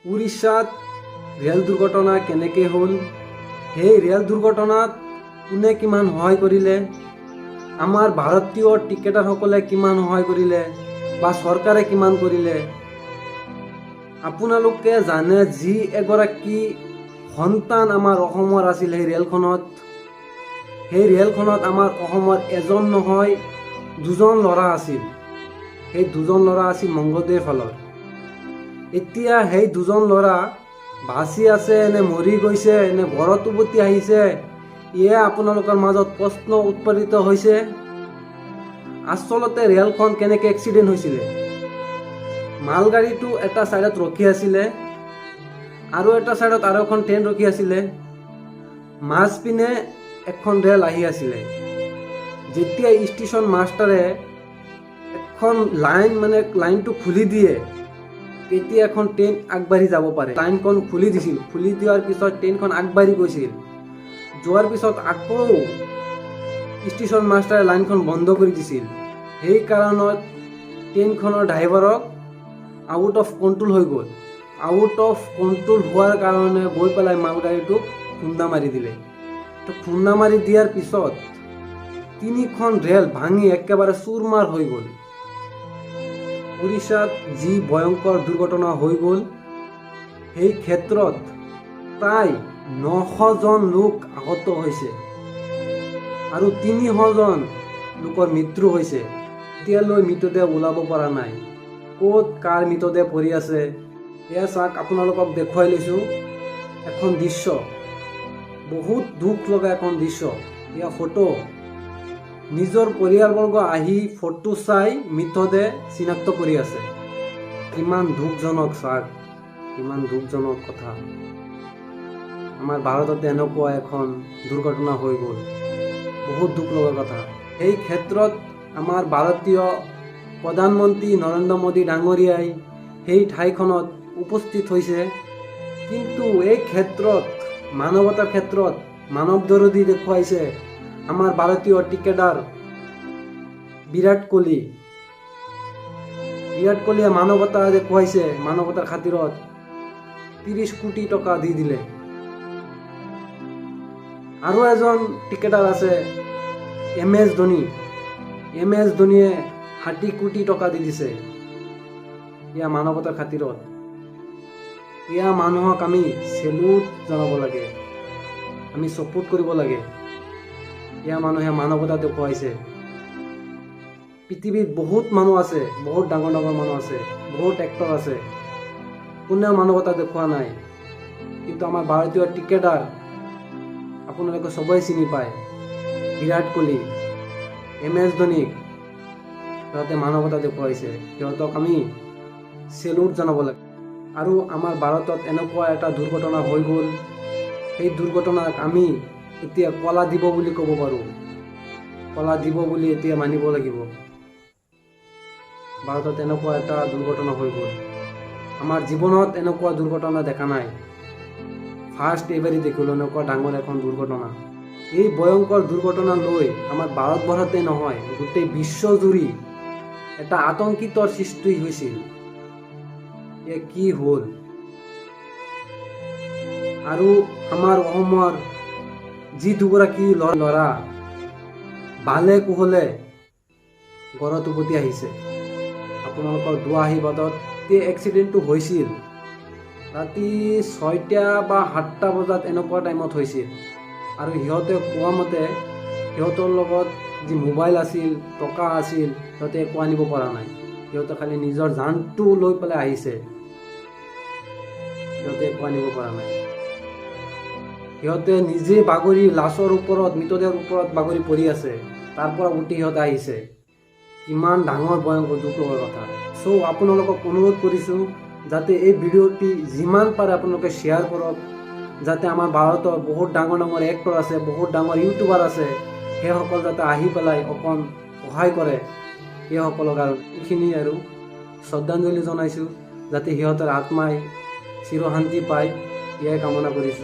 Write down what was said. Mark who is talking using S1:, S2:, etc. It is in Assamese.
S1: উৰিষ্যাত ৰেল দুৰ্ঘটনা কেনেকৈ হ'ল, সেই ৰেল দুৰ্ঘটনাত কোনে কিমান সহায় কৰিলে, আমাৰ ভাৰতীয় টিকেটাৰসকলে কিমান সহায় কৰিলে বা চৰকাৰে কিমান কৰিলে, আপোনালোকে জানে যি এগৰাকী সন্তান আমাৰ অসমৰ আছিল সেই ৰেলখনত আমাৰ অসমৰ এজন নহয় দুজন ল'ৰা আছিল। সেই দুজন ল'ৰা আছিল মংগলদৈৰ ফালৰ। এতিয়া সেই দুজন ল'ৰা বাচি আছে নে মৰি গৈছে নে ঘৰত উভতি আহিছে, ইয়ে আপোনালোকৰ মাজত প্ৰশ্ন উৎপাদিত হৈছে। আচলতে ৰেলখন কেনেকৈ এক্সিডেণ্ট হৈছিলে, মালগাড়ীটো এটা ছাইডত ৰখি আছিলে আৰু এটা ছাইডত আৰু এখন ট্ৰেইন ৰখি আছিলে, মাজপিনে এখন ৰেল আহি আছিলে। যেতিয়া ষ্টেচন মাষ্টাৰে এখন লাইনটো খুলি দিয়ে, তেতিয়া এখন ট্ৰেইন আগবাঢ়ি যাব পাৰে। লাইনখন খুলি দিছিল, খুলি দিয়াৰ পিছত ট্ৰেইনখন আগবাঢ়ি গৈছিল। যোৱাৰ পিছত আকৌ ষ্টেচন মাষ্টাৰে লাইনখন বন্ধ কৰি দিছিল। সেই কাৰণত ট্ৰেইনখনৰ ড্ৰাইভাৰক আউট অফ কণ্ট্ৰল হৈ গ'ল। আউট অফ কণ্ট্ৰল হোৱাৰ কাৰণে গৈ পেলাই মালগাড়ীটোক খুন্দা মাৰি দিলে। তো খুন্দা মাৰি দিয়াৰ পিছত তিনিখন ৰেল ভাঙি একেবাৰে চুৰমাৰ হৈ গ'ল। উৰিষ্যাত যি ভয়ংকৰ দুৰ্ঘটনা হৈ গ'ল, সেই ক্ষেত্ৰত প্ৰায় 900জন লোক আহত হৈছে আৰু 300জন লোকৰ মৃত্যু হৈছে। এতিয়ালৈ মৃতদেহ ওলাব পৰা নাই। ক'ত কাৰ মৃতদেহ পৰি আছে, এয়া চাওক, আপোনালোকক দেখুৱাই লৈছোঁ এখন দৃশ্য, বহুত দুখ লগা এখন দৃশ্য। এয়া ফটো, নিজৰ পৰিয়ালবৰ্গ আহি ফটো চাই মৃতদেহ চিনাক্ত কৰি আছে। কিমান দুখজনক চাওক, কিমান দুখজনক কথা। আমাৰ ভাৰততে এনেকুৱা এখন দুৰ্ঘটনা হৈ গ'ল, বহুত দুখ লগা কথা। এই ক্ষেত্ৰত আমাৰ ভাৰতীয় প্ৰধানমন্ত্ৰী নৰেন্দ্ৰ মোদী ডাঙৰীয়াই সেই ঠাইখনত উপস্থিত হৈছে, কিন্তু এই ক্ষেত্ৰত মানৱতাৰ ক্ষেত্ৰত মানৱ দৰদী দেখুৱাইছে আমাৰ ভাৰতীয় টিকেটাৰ বিৰাট কোহলীয়ে মানৱতা দেখুৱাইছে। মানৱতাৰ খাতিৰত 30 কোটি টকা দি দিলে। আৰু এজন টিকেটাৰ আছে MS ধোনী। MS ধোনীয়ে 60 কোটি টকা দি দিছে। এয়া মানৱতাৰ খাতিৰত। এয়া মানুহক আমি চেলুট জনাব লাগে, আমি ছাপোৰ্ট কৰিব লাগে। এয়া মানুহে মানৱতা দেখুৱাইছে। পৃথিৱীত বহুত মানুহ আছে, বহুত ডাঙৰ ডাঙৰ মানুহ আছে, বহুত এক্টৰ আছে, কোনেও মানৱতা দেখুওৱা নাই। কিন্তু আমাৰ ভাৰতীয় টিকেটাৰ আপোনালোকে সবেই চিনি পায়, বিৰাট কোহলি, MS ধোনীক সিহঁতে মানৱতা দেখুৱাইছে। সিহঁতক আমি চেলুট জনাব লাগে। আৰু আমাৰ ভাৰতত এনেকুৱা এটা দুৰ্ঘটনা হৈ গ'ল, সেই দুৰ্ঘটনাক আমি এতিয়া কলা দিব বুলি ক'ব পাৰোঁ। কলা দিব বুলি এতিয়া মানিব লাগিব। ভাৰতত এনেকুৱা এটা দুৰ্ঘটনা হৈ গ'ল, আমাৰ জীৱনত এনেকুৱা দুৰ্ঘটনা দেখা নাই। ফাৰ্ষ্ট এবাৰেই দেখিলোঁ এনেকুৱা ডাঙৰ এখন দুৰ্ঘটনা। এই ভয়ংকৰ দুৰ্ঘটনা লৈ আমাৰ ভাৰতবৰ্ষতে নহয়, গোটেই বিশ্বজুৰি এটা আতংকিতৰ সৃষ্টি হৈছিল। এয়া কি হ'ল? আৰু আমাৰ অসমৰ যি দুগৰাকী ল'ৰা ভালে কুশলে ঘৰত উভতি আহিছে, আপোনালোকৰ দুৱা আশীৰ্বাদত। এই এক্সিডেণ্টটো হৈছিল ৰাতি 6টা বা 7টা বজাত এনেকুৱা টাইমত হৈছিল। আৰু সিহঁতে কোৱা মতে সিহঁতৰ লগত যি মোবাইল আছিল, টকা আছিল, সিহঁতে একো আনিব পৰা নাই। সিহঁতে খালি নিজৰ জানটো লৈ পেলাই আহিছে, সিহঁতে একো আনিব পৰা নাই। সিহঁতে নিজে বাগৰি লাছৰ ওপৰত, মৃতদেহৰ ওপৰত বাগৰি পৰি আছে, তাৰ পৰা উঠি সিহঁতে আহিছে। কিমান ডাঙৰ ভয়ংকৰ দুখ লগা কথা। চ' আপোনালোকক অনুৰোধ কৰিছোঁ যাতে এই ভিডিঅ'টি যিমান পাৰে আপোনালোকে শ্বেয়াৰ কৰক, যাতে আমাৰ ভাৰতৰ বহুত ডাঙৰ ডাঙৰ এক্টৰ আছে, বহুত ডাঙৰ ইউটিউবাৰ আছে, সেইসকল যাতে আহি পেলাই অকণ সহায় কৰে সেইসকলক। আৰু এইখিনি আৰু শ্ৰদ্ধাঞ্জলি জনাইছোঁ, যাতে সিহঁতৰ আত্মাই চিৰশান্তি পায়, এয়াই কামনা কৰিছোঁ।